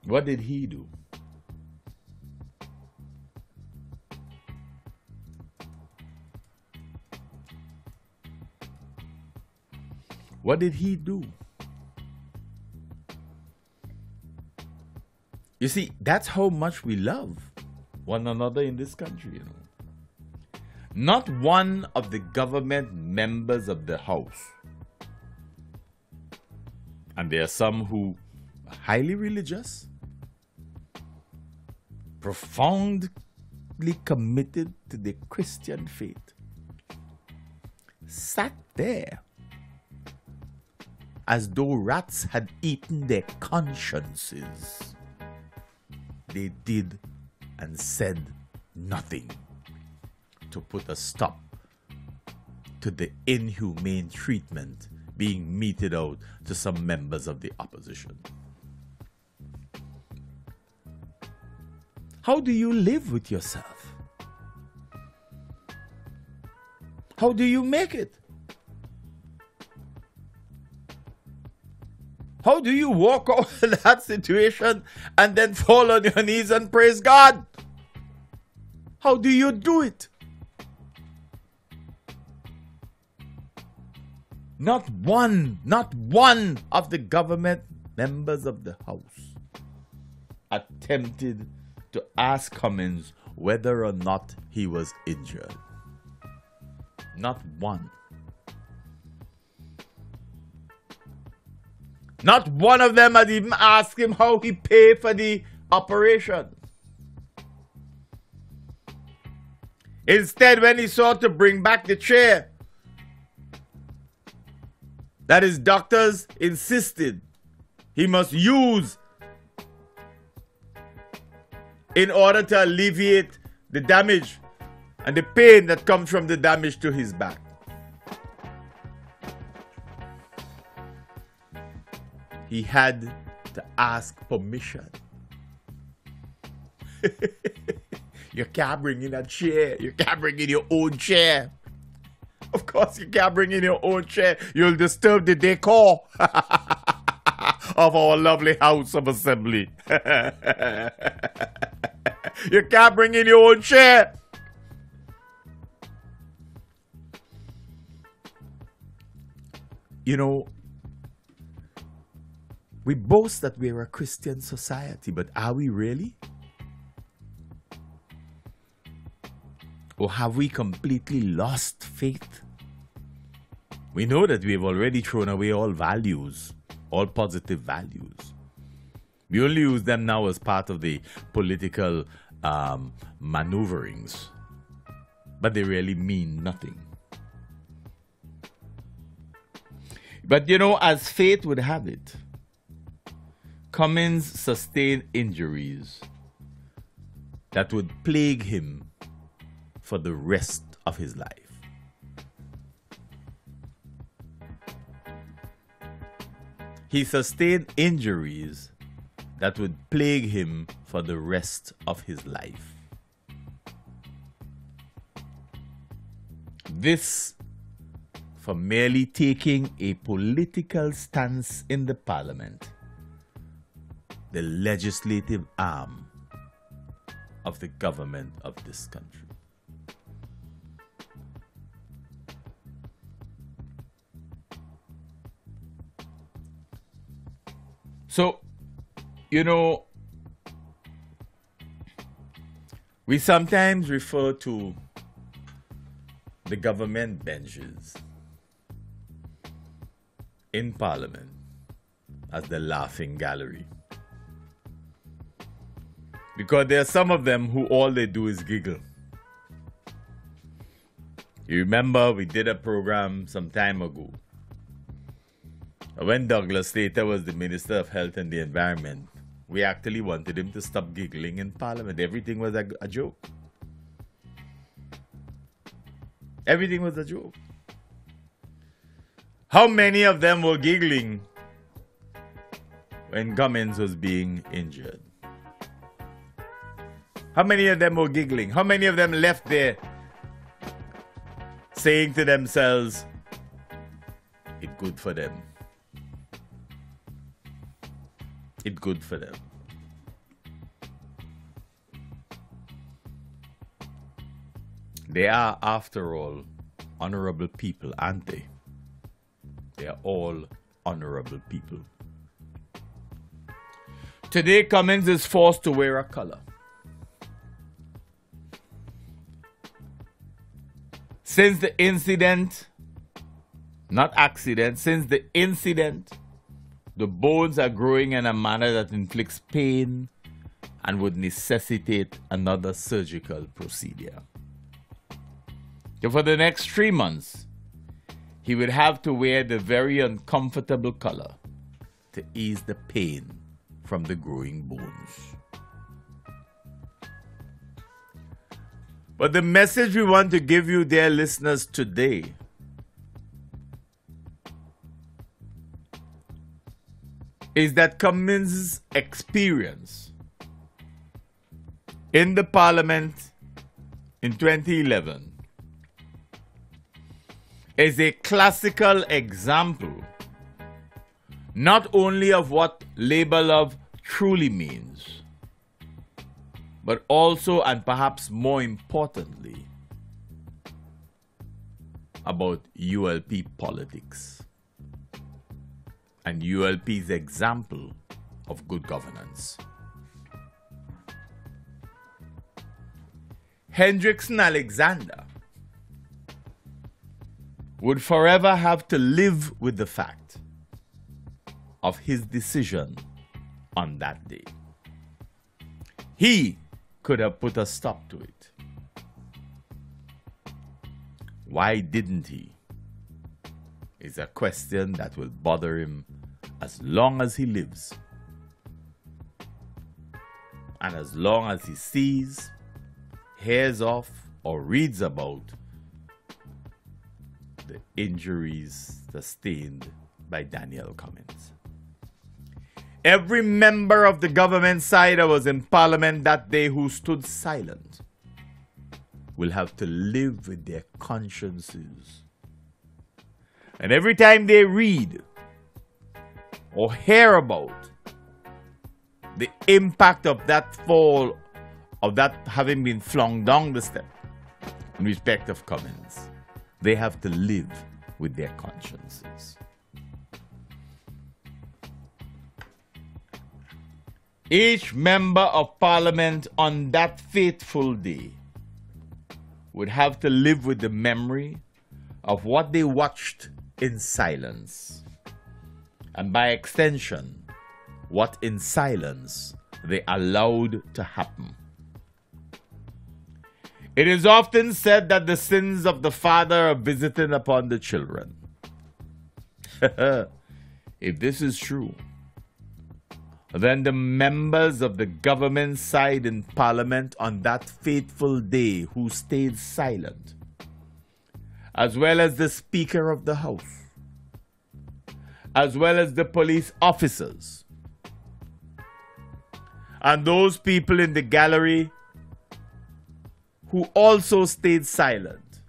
What did he do? What did he do? You see, that's how much we love one another in this country, you know. Not one of the government members of the House, and there are some who are highly religious, profoundly committed to the Christian faith, sat there as though rats had eaten their consciences. They did and said nothing to put a stop to the inhumane treatment being meted out to some members of the opposition. How do you live with yourself? How do you make it? How do you walk out of that situation and then fall on your knees and praise God? How do you do it? Not one of the government members of the House attempted to ask Cummins whether or not he was injured. Not one. Not one of them had even asked him how he paid for the operation. Instead, when he sought to bring back the chair that his doctors insisted he must use in order to alleviate the damage and the pain that comes from the damage to his back, he had to ask permission. You can't bring in a chair. You can't bring in your own chair. Of course, you can't bring in your own chair. You'll disturb the decor of our lovely House of Assembly. You can't bring in your own chair. You know, we boast that we're a Christian society, but are we really? Or have we completely lost faith? We know that we've already thrown away all values, all positive values. We only use them now as part of the political maneuverings, but they really mean nothing. But you know, as fate would have it, Cummins sustained injuries that would plague him for the rest of his life. He sustained injuries that would plague him for the rest of his life. This for merely taking a political stance in the parliament, the legislative arm of the government of this country. So, you know, we sometimes refer to the government benches in Parliament as the laughing gallery. Because there are some of them who all they do is giggle. You remember we did a program some time ago when Douglas Slater was the Minister of Health and the Environment. We actually wanted him to stop giggling in Parliament. Everything was a joke. Everything was a joke. How many of them were giggling when Cummins was being injured? How many of them were giggling? How many of them left there saying to themselves, it's good for them. It's good for them. They are, after all, honorable people, aren't they? They are all honorable people. Today, Cummins is forced to wear a color. Since the incident, not accident, since the incident, the bones are growing in a manner that inflicts pain and would necessitate another surgical procedure. So for the next 3 months, he would have to wear the very uncomfortable color to ease the pain from the growing bones. But the message we want to give you, dear listeners, today is that Cummins' experience in the parliament in 2011 is a classical example not only of what labor love truly means, but also, and perhaps more importantly, about ULP politics and ULP's example of good governance. Hendrickson Alexander would forever have to live with the fact of his decision on that day. He could have put a stop to it. Why didn't he? Is a question that will bother him as long as he lives. And as long as he sees, hears of, or reads about the injuries sustained by Daniel Cummins. Every member of the government side that was in parliament that day who stood silent will have to live with their consciences. And every time they read or hear about the impact of that fall, of that having been flung down the step in respect of Cummins, they have to live with their consciences. Each member of parliament on that fateful day would have to live with the memory of what they watched in silence, and by extension, what in silence they allowed to happen. It is often said that the sins of the father are visited upon the children. If this is true, then the members of the government side in parliament on that fateful day who stayed silent, as well as the Speaker of the House, as well as the police officers, and those people in the gallery who also stayed silent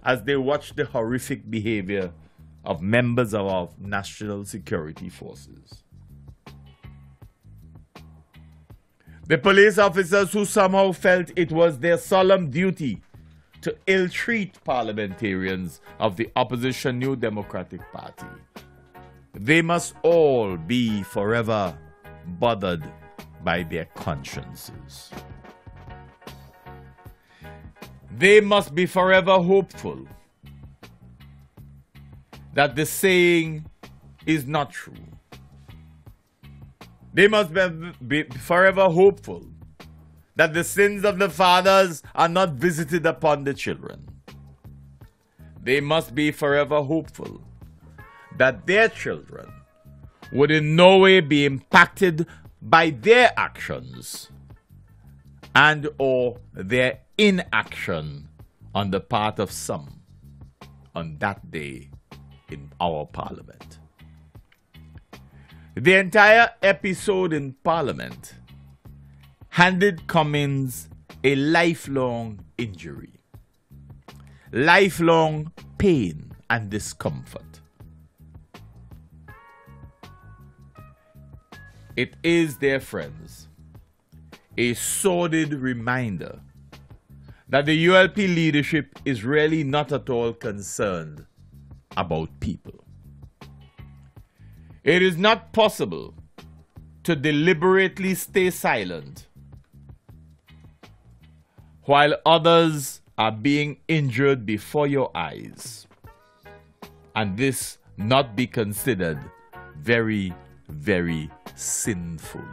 as they watched the horrific behavior of members of our national security forces. The police officers who somehow felt it was their solemn duty to ill-treat parliamentarians of the opposition New Democratic Party, they must all be forever bothered by their consciences. They must be forever hopeful that the saying is not true. They must be forever hopeful that the sins of the fathers are not visited upon the children. They must be forever hopeful that their children would in no way be impacted by their actions and or their inaction on the part of some on that day in our parliament. The entire episode in parliament handed Cummins a lifelong injury, lifelong pain and discomfort. It is, dear friends, a sordid reminder that the ULP leadership is really not at all concerned about people. It is not possible to deliberately stay silent while others are being injured before your eyes, and this not be considered very, very sinful.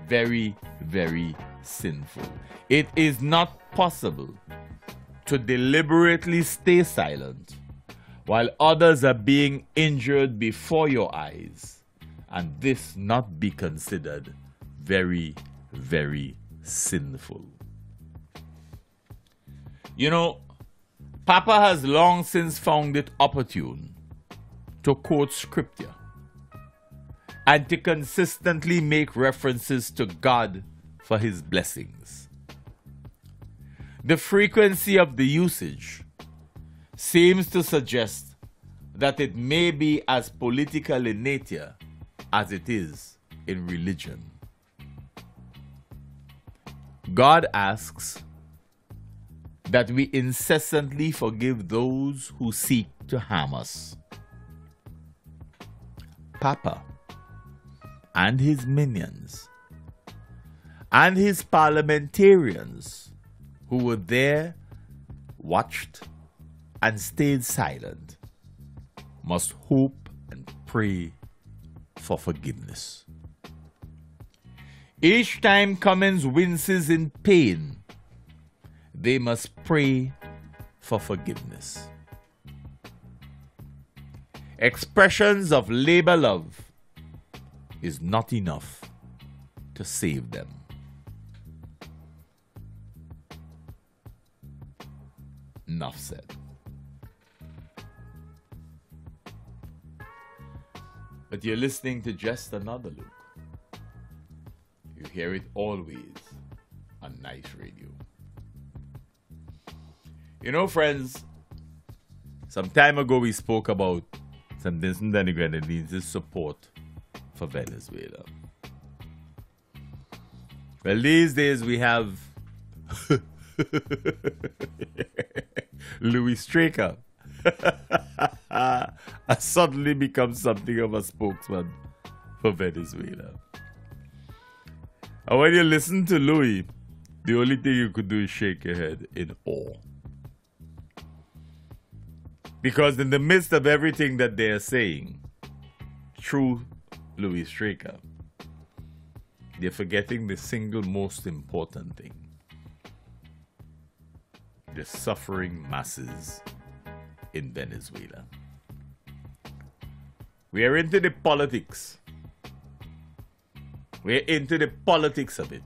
Very, very sinful. It is not possible to deliberately stay silent while others are being injured before your eyes, and this not be considered very, very sinful. You know, Papa has long since found it opportune to quote scripture and to consistently make references to God for his blessings. The frequency of the usage seems to suggest that it may be as political in nature as it is in religion. God asks that we incessantly forgive those who seek to harm us. Papa and his minions and his parliamentarians who were there, watched, and stayed silent must hope and pray for forgiveness. Each time Cummins winces in pain, they must pray for forgiveness. Expressions of labor love is not enough to save them. Enough said. But you're listening to Just Another Look. You hear it always on Nice Radio. You know, friends, some time ago we spoke about St. Vincent and the Grenadines' support for Venezuela. Well, these days we have Louis Straker has suddenly become something of a spokesman for Venezuela. And when you listen to Louis, the only thing you could do is shake your head in awe. Because in the midst of everything that they are saying, through Louis Straker, they're forgetting the single most important thing. The suffering masses in Venezuela. We are into the politics. We're into the politics of it.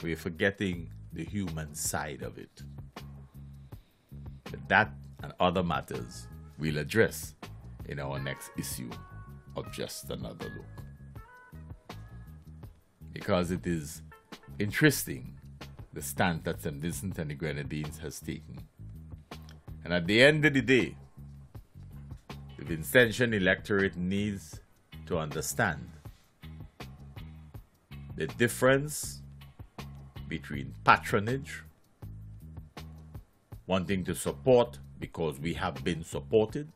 We're forgetting the human side of it. But that and other matters we'll address in our next issue of Just Another Look. Because it is interesting the stand that St. Vincent and the Grenadines has taken. And at the end of the day, the Vincentian electorate needs to understand the difference between patronage, wanting to support because we have been supported,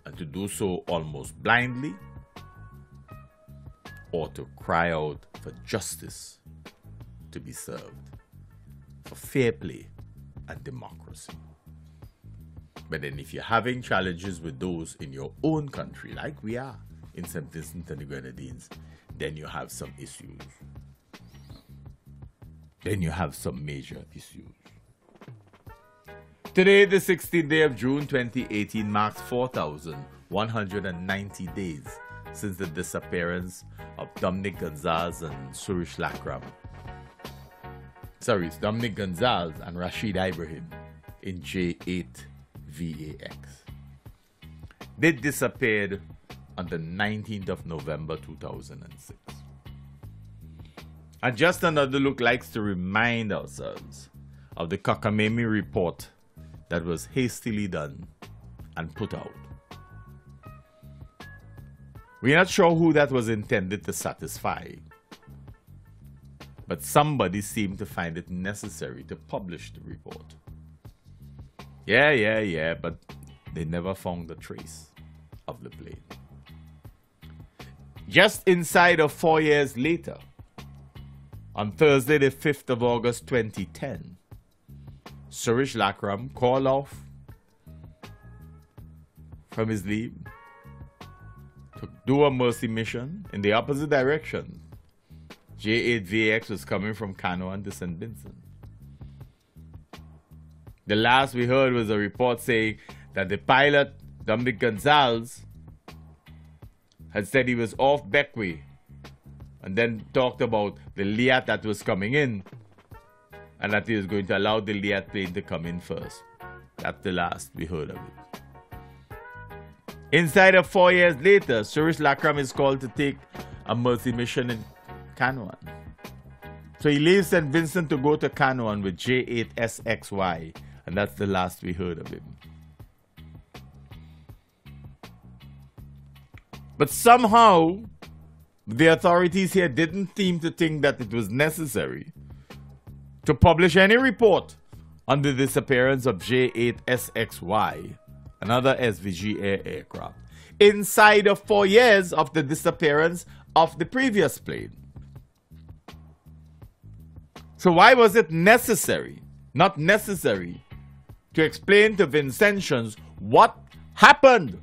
and to do so almost blindly, or to cry out for justice to be served, for fair play and democracy. But then if you're having challenges with those in your own country, like we are in St. Vincent and the Grenadines, then you have some issues. Then you have some major issues. Today, the 16th day of June 2018, marks 4,190 days since the disappearance of Dominic Gonzalez and Suresh Lakram. Sorry, it's Dominic Gonzalez and Rashid Ibrahim in J8 VAX. They disappeared on the 19th of November 2006. And Just Another Look likes to remind ourselves of the Cockamamie report that was hastily done and put out. We're not sure who that was intended to satisfy, But somebody seemed to find it necessary to publish the report. Yeah, but they never found a trace of the plane. Just inside of 4 years later, on Thursday the 5th of August 2010, Suresh Lakram called off from his leave to do a mercy mission in the opposite direction. J8VAX was coming from Canoan to St. Vincent. The last we heard was a report saying that the pilot, Dominic Gonzalez, had said he was off Beckway and then talked about the Liat that was coming in and that he was going to allow the Liat plane to come in first. That's the last we heard of it. Inside of 4 years later, Suresh Lakram is called to take a mercy mission in Canoan. So he leaves St. Vincent to go to Canoan with J8SXY, and that's the last we heard of him. But somehow, the authorities here didn't seem to think that it was necessary to publish any report on the disappearance of J8SXY, another SVG Air aircraft, inside of 4 years of the disappearance of the previous plane. So why was it necessary, not necessary, to explain to Vincentians what happened?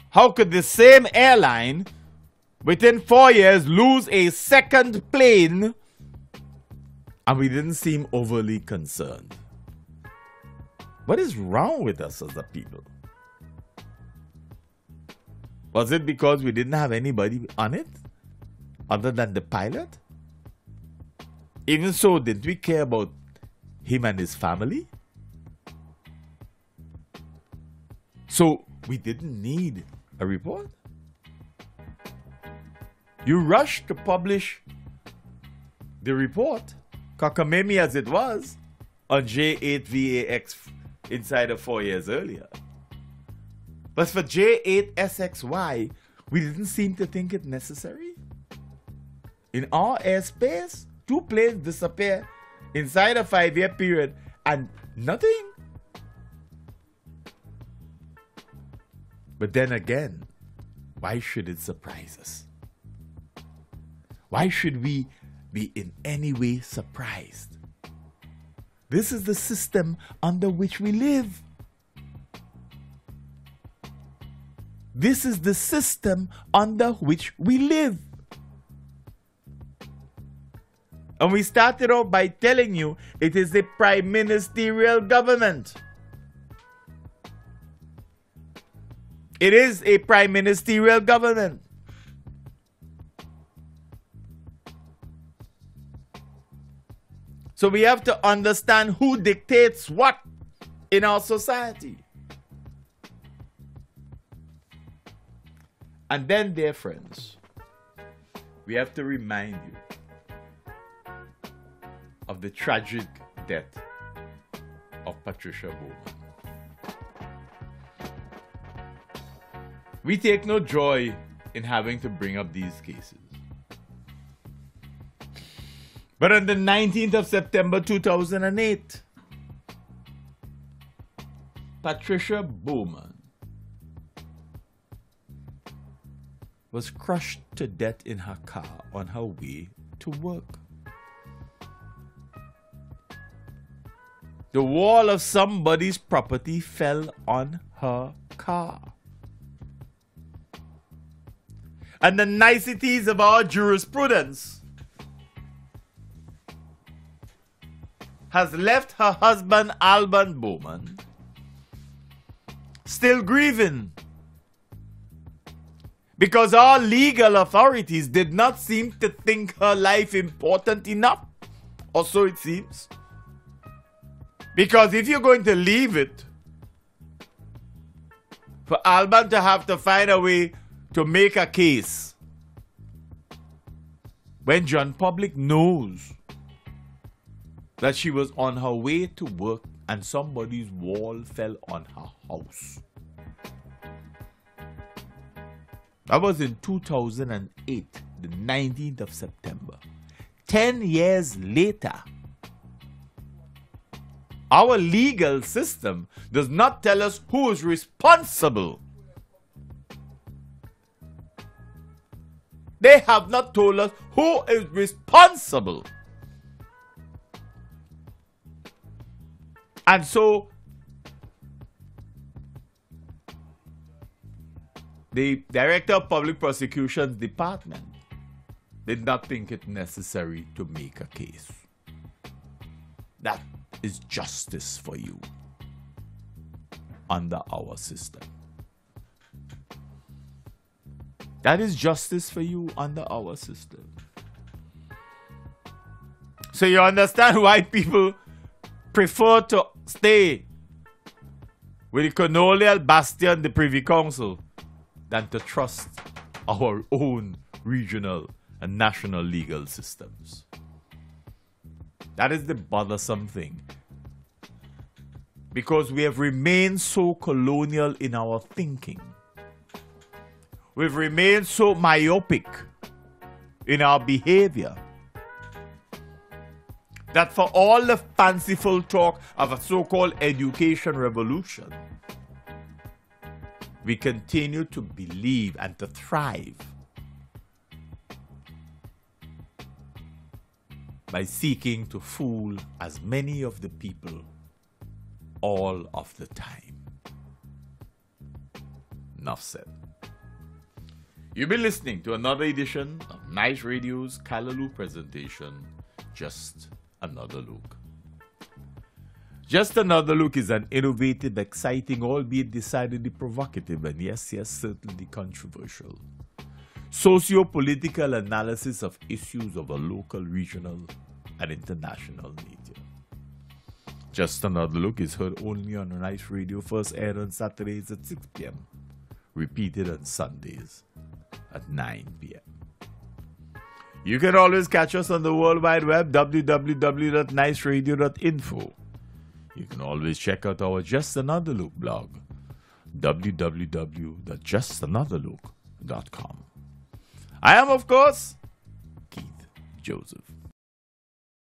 How could the same airline within 4 years lose a second plane and we didn't seem overly concerned? What is wrong with us as a people? Was it because we didn't have anybody on it other than the pilot? Even so, didn't we care about him and his family? So we didn't need a report? You rushed to publish the report, cockamamie as it was, on J8VAX inside of 4 years earlier. But for J8SXY, we didn't seem to think it necessary. In our airspace, 2 planes disappear inside a 5-year period and nothing. But then again, why should it surprise us? Why should we be in any way surprised? This is the system under which we live. This is the system under which we live. And we started off by telling you it is a prime ministerial government. It is a prime ministerial government. So we have to understand who dictates what in our society. And then, dear friends, we have to remind you of the tragic death of Patricia Bowman. We take no joy in having to bring up these cases. But on the 19th of September 2008, Patricia Bowman was crushed to death in her car on her way to work. The wall of somebody's property fell on her car. And the niceties of our jurisprudence has left her husband, Alban Bowman, still grieving because our legal authorities did not seem to think her life important enough, or so it seems. Because if you're going to leave it for Alban to have to find a way to make a case when John Public knows that she was on her way to work and somebody's wall fell on her house. That was in 2008. the 19th of September. 10 years later, our legal system does not tell us who is responsible. They have not told us who is responsible. And so, the Director of Public Prosecutions Department did not think it necessary to make a case. That is justice for you under our system. That is justice for you under our system. So you understand why people prefer to stay with the colonial bastion, the Privy Council, than to trust our own regional and national legal systems. That is the bothersome thing. Because we have remained so colonial in our thinking. We've remained so myopic in our behavior that for all the fanciful talk of a so-called education revolution, we continue to believe and to thrive by seeking to fool as many of the people all of the time. Enough said. You've been listening to another edition of Nice Radio's Callaloo presentation, Just Another Look. Just Another Look is an innovative, exciting, albeit decidedly provocative, and yes, certainly controversial, socio-political analysis of issues of a local, regional, and international nature. Just Another Look is heard only on Nice Radio, first aired on Saturdays at 6 p.m., repeated on Sundays at 9 p.m. You can always catch us on the World Wide Web, www.niceradio.info. You can always check out our Just Another Look blog, www.justanotherlook.com. I am, of course, Keith Joseph.